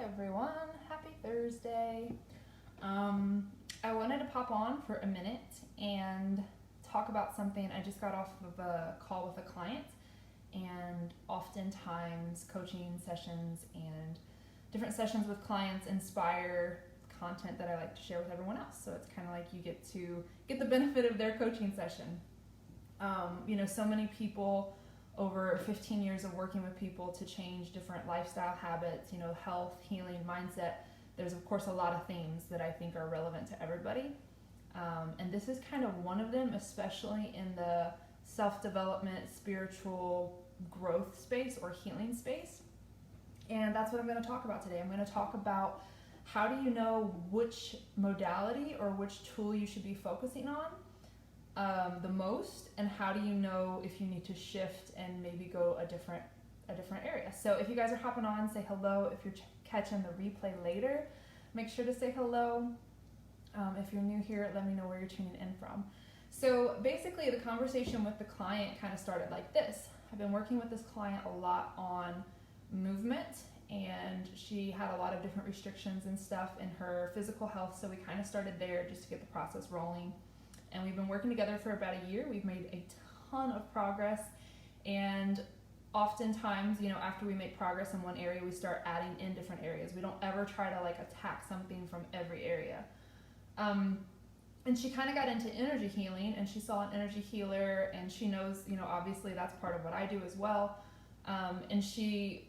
everyone. Happy Thursday. I wanted to pop on for a minute and talk about something. I just got off of a call with a client, and oftentimes coaching sessions and different sessions with clients inspire content that I like to share with everyone else. So it's kind of like you get to get the benefit of their coaching session. So many people over 15 years of working with people to change different lifestyle habits, health, healing, mindset. There's of course a lot of themes that I think are relevant to everybody. And this is kind of one of them, especially in the self-development, spiritual growth space or healing space. And that's what I'm going to talk about today. I'm going to talk about how do you know which modality or which tool you should be focusing on the most, and how do you know if you need to shift and maybe go a different area. So if you guys are hopping on, say hello. If you're catching the replay later, make sure to say hello. If you're new here, let me know where you're tuning in from. So basically the conversation with the client kind of started like this. I've been working with this client a lot on movement, and she had a lot of different restrictions and stuff in her physical health, so we kind of started there just to get the process rolling. And we've been working together for about a year. We've made a ton of progress, and oftentimes, after we make progress in one area, we start adding in different areas. We don't ever try to attack something from every area. And she kind of got into energy healing, and she saw an energy healer, and she knows, obviously that's part of what I do as well. And she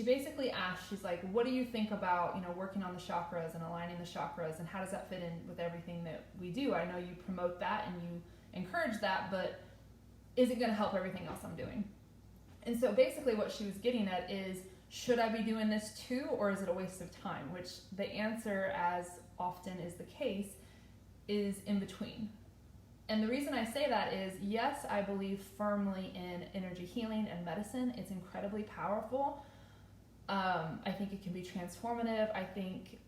basically asked, she's like, what do you think about, working on the chakras and aligning the chakras, and how does that fit in with everything that we do? I know you promote that and you encourage that, but is it going to help everything else I'm doing? And so basically what she was getting at is, should I be doing this too, or is it a waste of time? Which the answer, as often is the case, is in between. And the reason I say that is, yes, I believe firmly in energy healing and medicine. It's incredibly powerful. I think it can be transformative. I think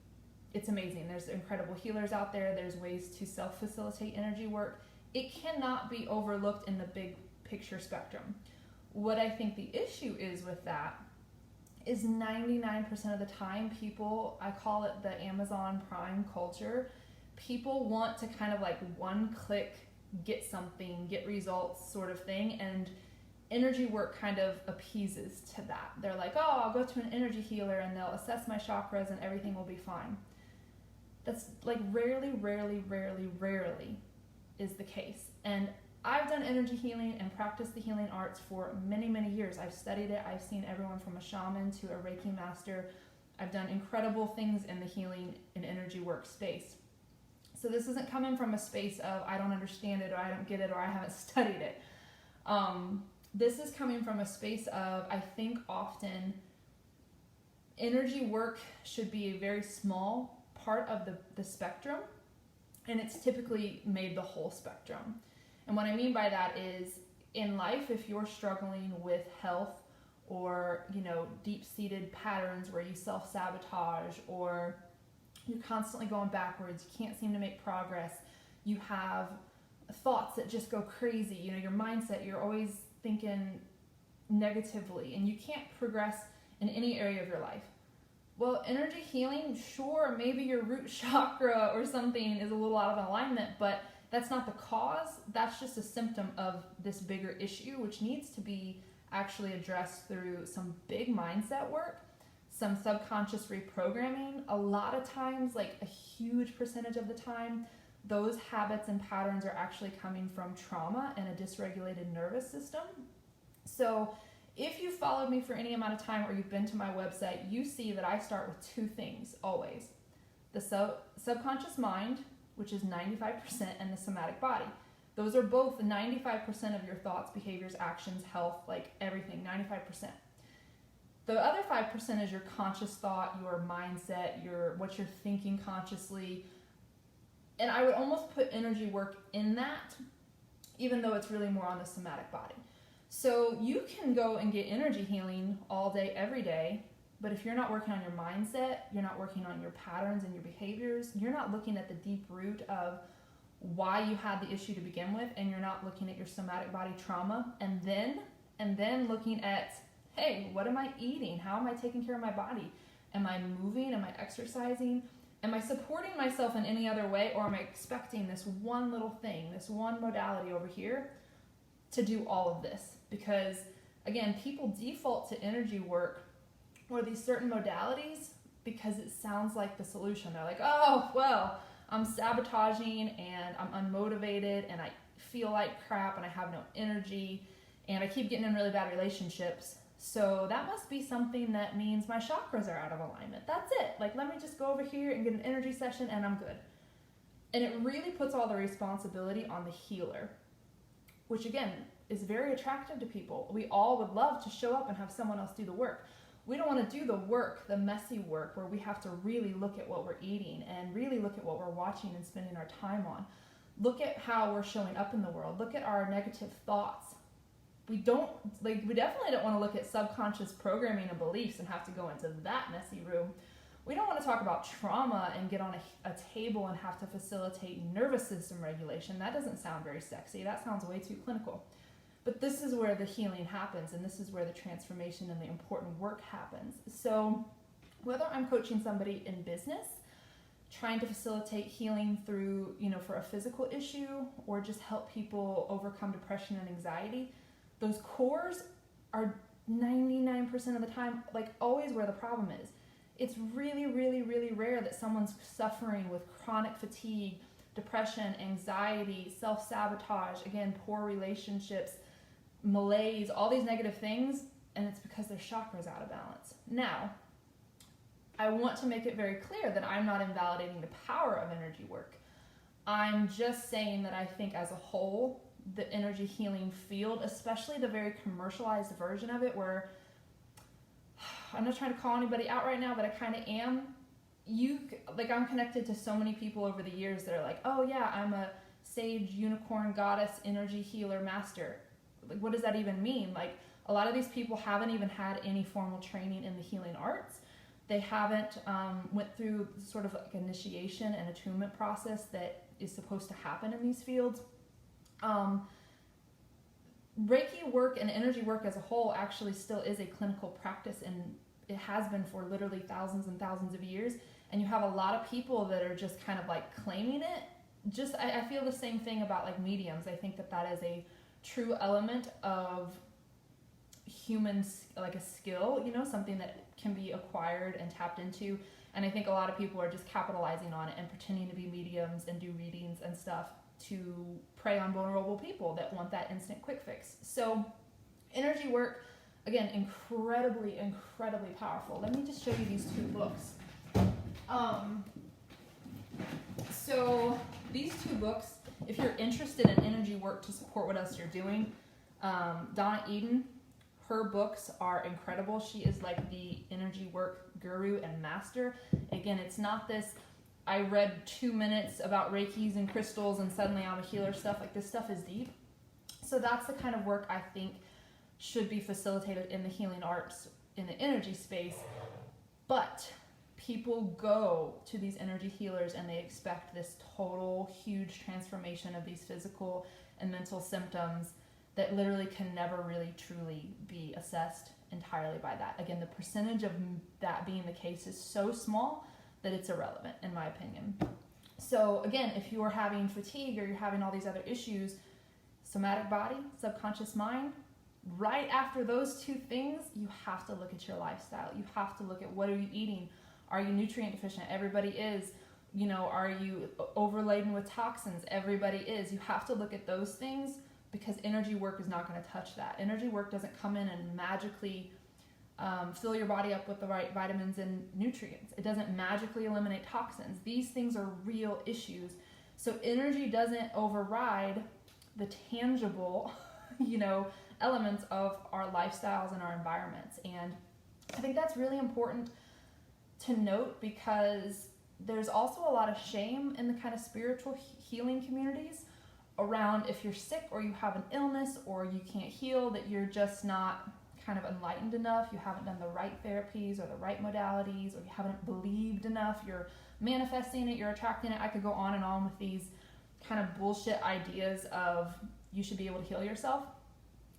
it's amazing. There's incredible healers out there. There's ways to self-facilitate energy work. It cannot be overlooked in the big picture spectrum. What I think the issue is with that is 99% of the time people, I call it the Amazon Prime culture, people want to kind of one click, get something, get results sort of thing, and energy work kind of appeases to that. They're like, oh, I'll go to an energy healer and they'll assess my chakras and everything will be fine. That's rarely is the case. And I've done energy healing and practiced the healing arts for many, many years. I've studied it. I've seen everyone from a shaman to a reiki master. I've done incredible things in the healing and energy work space. So this isn't coming from a space of I don't understand it, or I don't get it, or I haven't studied it. This is coming from a space of, I think often energy work should be a very small part of the spectrum, and it's typically made the whole spectrum. And what I mean by that is, in life, if you're struggling with health or, deep-seated patterns where you self-sabotage, or you're constantly going backwards, you can't seem to make progress, you have thoughts that just go crazy, your mindset, you're always thinking negatively, and you can't progress in any area of your life. Well, energy healing, sure, maybe your root chakra or something is a little out of alignment, but that's not the cause. That's just a symptom of this bigger issue, which needs to be actually addressed through some big mindset work, some subconscious reprogramming. A lot of times, a huge percentage of the time, those habits and patterns are actually coming from trauma and a dysregulated nervous system. So if you followed me for any amount of time, or you've been to my website, you see that I start with two things always. The subconscious mind, which is 95%, and the somatic body. Those are both 95% of your thoughts, behaviors, actions, health, everything, 95%. The other 5% is your conscious thought, your mindset, what you're thinking consciously. And I would almost put energy work in that, even though it's really more on the somatic body. So you can go and get energy healing all day, every day, but if you're not working on your mindset, you're not working on your patterns and your behaviors, you're not looking at the deep root of why you had the issue to begin with, and you're not looking at your somatic body trauma, and then looking at, hey, what am I eating? How am I taking care of my body? Am I moving? Am I exercising? Am I supporting myself in any other way, or am I expecting this one little thing, this one modality over here to do all of this? Because again, people default to energy work or these certain modalities because it sounds like the solution. They're like, oh, well, I'm sabotaging and I'm unmotivated and I feel like crap and I have no energy and I keep getting in really bad relationships. So that must be something that means my chakras are out of alignment. That's it. Like, let me just go over here and get an energy session and I'm good. And it really puts all the responsibility on the healer, which again is very attractive to people. We all would love to show up and have someone else do the work. We don't want to do the work, the messy work, where we have to really look at what we're eating and really look at what we're watching and spending our time on. Look at how we're showing up in the world. Look at our negative thoughts. We definitely don't want to look at subconscious programming and beliefs and have to go into that messy room. We don't want to talk about trauma and get on a table and have to facilitate nervous system regulation. That doesn't sound very sexy. That sounds way too clinical. But this is where the healing happens, and this is where the transformation and the important work happens. So whether I'm coaching somebody in business, trying to facilitate healing through, for a physical issue, or just help people overcome depression and anxiety, those cores are 99% of the time, like, always where the problem is. It's really, really, really rare that someone's suffering with chronic fatigue, depression, anxiety, self-sabotage, again, poor relationships, malaise, all these negative things, and it's because their chakra's out of balance. Now, I want to make it very clear that I'm not invalidating the power of energy work. I'm just saying that I think as a whole, the energy healing field, especially the very commercialized version of it, where I'm not trying to call anybody out right now, but I kind of am. I'm connected to so many people over the years that are like, oh yeah, I'm a sage, unicorn, goddess, energy healer, master. Like, what does that even mean? Like, a lot of these people haven't even had any formal training in the healing arts. They haven't went through sort of like initiation and attunement process that is supposed to happen in these fields. Reiki work and energy work as a whole actually still is a clinical practice, and it has been for literally thousands and thousands of years. And you have a lot of people that are just kind of like claiming it. I feel the same thing about like mediums. I think that is a true element of humans, like a skill, something that can be acquired and tapped into. And I think a lot of people are just capitalizing on it and pretending to be mediums and do readings and stuff to prey on vulnerable people that want that instant quick fix. So energy work, again, incredibly, incredibly powerful. Let me just show you these two books. So these two books, if you're interested in energy work to support what else you're doing, Donna Eden, her books are incredible. She is like the energy work guru and master. Again, it's not this, I read 2 minutes about Reikis and crystals and suddenly I'm a healer stuff. Like, this stuff is deep. So that's the kind of work I think should be facilitated in the healing arts, in the energy space. But people go to these energy healers and they expect this total huge transformation of these physical and mental symptoms that literally can never really truly be assessed entirely by that. Again, the percentage of that being the case is so small that it's irrelevant, in my opinion. So again, if you are having fatigue or you're having all these other issues, somatic body, subconscious mind, right after those two things, you have to look at your lifestyle. You have to look at, what are you eating? Are you nutrient deficient? Everybody is. Are you overladen with toxins? Everybody is. You have to look at those things, because energy work is not going to touch that. Energy work doesn't come in and magically fill your body up with the right vitamins and nutrients. It doesn't magically eliminate toxins. These things are real issues. So energy doesn't override the tangible, elements of our lifestyles and our environments. And I think that's really important to note, because there's also a lot of shame in the kind of spiritual healing communities around, if you're sick or you have an illness or you can't heal, that you're just not kind of enlightened enough, you haven't done the right therapies or the right modalities, or you haven't believed enough, you're manifesting it, you're attracting it. I could go on and on with these kind of bullshit ideas of you should be able to heal yourself.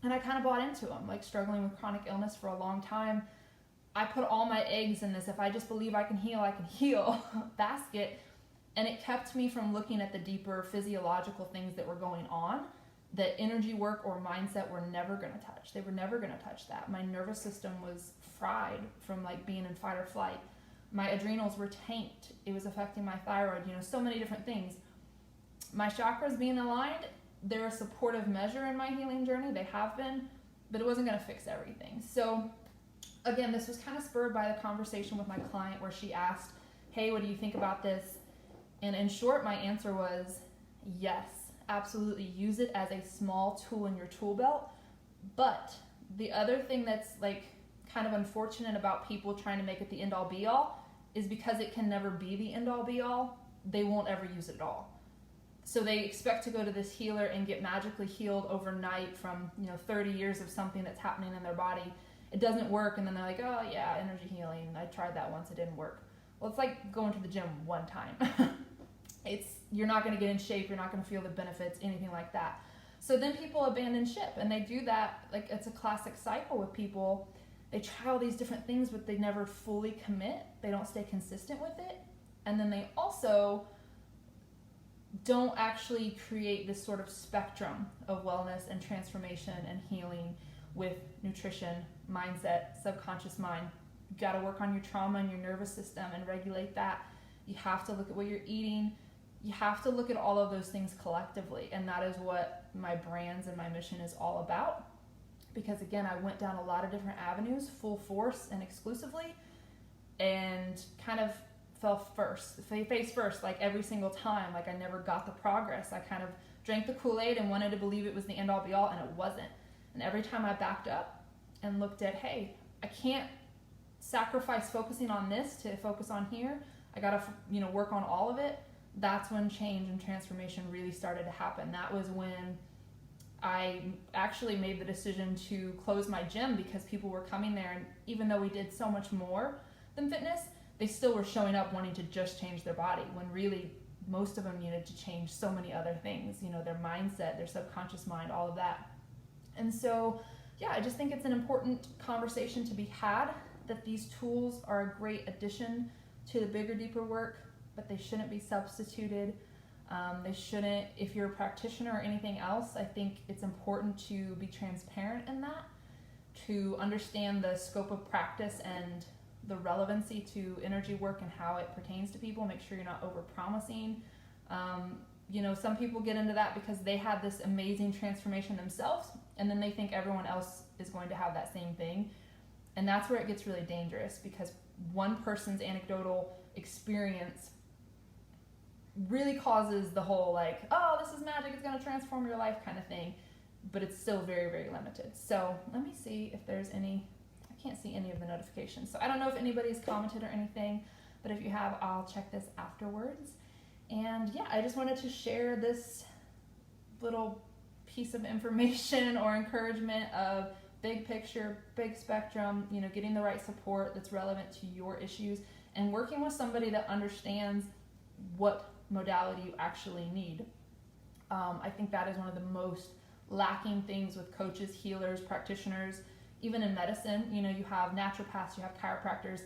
And I kind of bought into them, like struggling with chronic illness for a long time. I put all my eggs in this, if I just believe I can heal basket. And it kept me from looking at the deeper physiological things that were going on, that energy work or mindset were never going to touch. They were never going to touch that. My nervous system was fried from like being in fight or flight. My adrenals were tanked. It was affecting my thyroid, so many different things. My chakras being aligned, they're a supportive measure in my healing journey. They have been, but it wasn't going to fix everything. So again, this was kind of spurred by the conversation with my client where she asked, hey, what do you think about this? And in short, my answer was yes, absolutely. Use it as a small tool in your tool belt. But the other thing that's like kind of unfortunate about people trying to make it the end all be all is because it can never be the end all be all, they won't ever use it at all. So they expect to go to this healer and get magically healed overnight from 30 years of something that's happening in their body. It doesn't work, and then they're like, oh yeah, energy healing, I tried that once, it didn't work. Well, it's like going to the gym one time. You're not going to get in shape, you're not going to feel the benefits, anything like that. So then people abandon ship, and they do that, like it's a classic cycle with people. They try all these different things, but they never fully commit. They don't stay consistent with it. And then they also don't actually create this sort of spectrum of wellness and transformation and healing with nutrition, mindset, subconscious mind. You got to work on your trauma and your nervous system and regulate that. You have to look at what you're eating. You have to look at all of those things collectively. And that is what my brands and my mission is all about. Because again, I went down a lot of different avenues, full force and exclusively, and kind of fell face first, like every single time. Like I never got the progress. I kind of drank the Kool-Aid and wanted to believe it was the end all be all, and it wasn't. And every time I backed up and looked at, hey, I can't sacrifice focusing on this to focus on here. I gotta, work on all of it. That's when change and transformation really started to happen. That was when I actually made the decision to close my gym because people were coming there, and even though we did so much more than fitness, they still were showing up wanting to just change their body, when really most of them needed to change so many other things, their mindset, their subconscious mind, all of that. And so, yeah, I just think it's an important conversation to be had, that these tools are a great addition to the bigger, deeper work, but they shouldn't be substituted. They shouldn't, if you're a practitioner or anything else, I think it's important to be transparent in that, to understand the scope of practice and the relevancy to energy work and how it pertains to people. Make sure you're not over-promising. Some people get into that because they had this amazing transformation themselves, and then they think everyone else is going to have that same thing. And that's where it gets really dangerous, because one person's anecdotal experience really causes the whole like, oh, this is magic, it's going to transform your life kind of thing, but it's still very, very limited. So let me see if there's any, I can't see any of the notifications. So I don't know if anybody's commented or anything, but if you have, I'll check this afterwards. And yeah, I just wanted to share this little piece of information or encouragement of big picture, big spectrum, getting the right support that's relevant to your issues, and working with somebody that understands what modality you actually need. I think that is one of the most lacking things with coaches, healers, practitioners, even in medicine. You have naturopaths, you have chiropractors,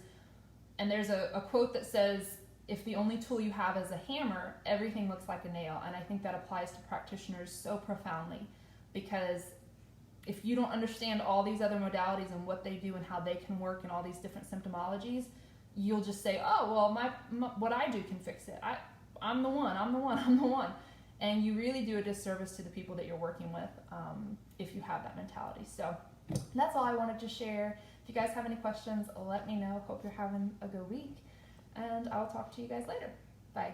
and there's a quote that says, if the only tool you have is a hammer, everything looks like a nail. And I think that applies to practitioners so profoundly, because if you don't understand all these other modalities and what they do and how they can work and all these different symptomologies, you'll just say, oh, well, my what I do can fix it. I'm the one. And you really do a disservice to the people that you're working with if you have that mentality. So that's all I wanted to share. If you guys have any questions, let me know. Hope you're having a good week, and I'll talk to you guys later. Bye.